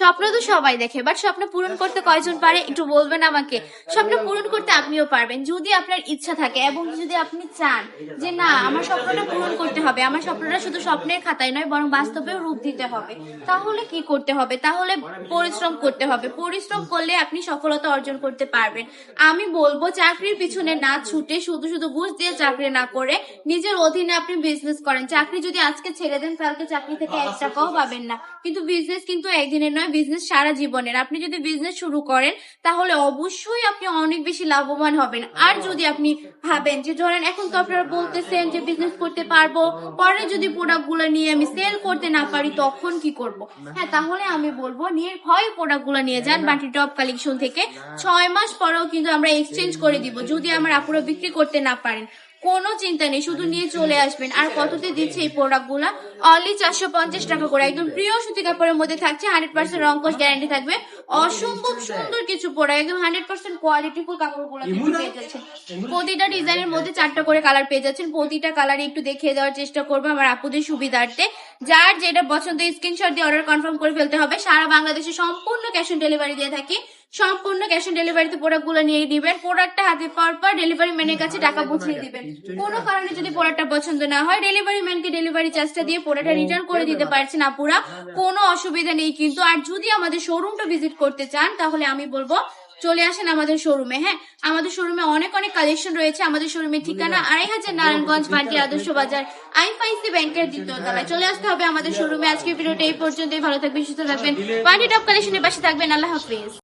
স্বপ্ন তো সবাই দেখে, বাট স্বপ্ন পূরণ করতে কয়জন পারে একটু বলবেন আমাকে। স্বপ্ন পূরণ করতে আপনিও পারবেন যদি আপনার ইচ্ছা থাকে এবং যদি আপনি চান যে না আমার স্বপ্নটা পূরণ করতে হবে, আমার স্বপ্নটা শুধু স্বপ্নের খাতায় নয় বরং বাস্তবেও রূপ দিতে হবে, তাহলে কি করতে হবে? তাহলে পরিশ্রম করতে হবে। পরিশ্রম করলে আপনি সফলতা অর্জন করতে পারবেন। আমি বলবো চাকরির পিছনে না ছুটে, শুধু শুধু ঘুষ দিয়ে চাকরি না করে নিজের অধীনে আপনি বিজনেস করেন। চাকরি যদি আজকে ছেড়ে দেন কালকে চাকরি থেকে 1 টাকাও পাবেন না, কিন্তু বিজনেস কিন্তু একদিনের নয়, বিজনেস সারা জীবনের। আপনি যদি বিজনেস শুরু করেন তাহলে অবশ্যই আপনি অনেক বেশি লাভবান হবেন। আর যদি আপনি ভাবেন যে ধরেন এখন তো আপনারা বলতেছেন যে বিজনেস করতে পারবো, পরে যদি প্রোডাক্ট গুলো নিয়ে আমি সেল করতে না পারি তখন কি করব? হ্যাঁ, তাহলে আমি বলবো হয় প্রোডাক্ট গুলো নিয়ে যান বাটি টপ কালেকশন থেকে। 6 মাস পরেও কিন্তু আমরা এক্সচেঞ্জ করে দিব যদি আমার আপুরা বিক্রি করতে না পারেন। কোনো চিন্তা নেই, শুধু নিয়ে চলে আসবেন। আর কততে দিচ্ছে এই প্রোডাক্ট গুলা? অনলি 450 টাকা করে। একদম প্রিয় সুতি কাপড়ের মধ্যে থাকছে, 100% রংকশ গ্যারান্টি থাকবে। অসম্ভব সুন্দর কিছু প্রোডাক্ট, একদম 100% কোয়ালিটিফুল কাপড় গুলো কিন্তু পেয়ে যাচ্ছেন। প্রতিটা ডিজাইনের মধ্যে 4টা করে কালার পেয়ে যাচ্ছেন। প্রতিটা কালার একটু দেখিয়ে দেওয়ার চেষ্টা করবো আমার আপুদের সুবিধার্থে। যার যেটা পছন্দ স্ক্রিনশট দিয়ে অর্ডার কনফার্ম করে ফেলতে হবে। সারা বাংলাদেশে সম্পূর্ণ ক্যাশ অন ডেলিভারি দিয়ে থাকি। সম্পূর্ণ ক্যাশ অন ডেলিভারিতে প্রোডাক্ট গুলো নিয়ে দিবেন। প্রোডাক্টটা হাতে পাওয়ার পর ডেলিভারি ম্যানের কাছে টাকা পৌঁছে দিবেন। কোনো কারণে যদি প্রোডাক্টটা পছন্দ না হয় ডেলিভারি ম্যানকে ডেলিভারি চার্জটা দিয়ে প্রোডাক্টটা রিটার্ন করে দিতে পারছেন আপুরা, কোনো অসুবিধা নেই কিন্তু। আর যদি আমাদের শোরুমটা ভিজিট করতে চান তাহলে আমি বলবো চলে আসেন আমাদের শোরুমে। হ্যাঁ, আমাদের শোরুমে অনেক অনেক কালেকশন রয়েছে। আমাদের শোরুমের ঠিকানা 2500 নারায়ণগঞ্জ মাটি আদর্শ বাজার, আইএফআইসি ব্যাংকের 2য় তলায়। চলে আসতে হবে আমাদের শোরুমে। আজকের ভিডিওটা এই পর্যন্তই। ভালো থাকবেন, সুস্থ থাকবেন, মাটি টপ কালেকশনের পাশে থাকবেন। আল্লাহ হাফিজ।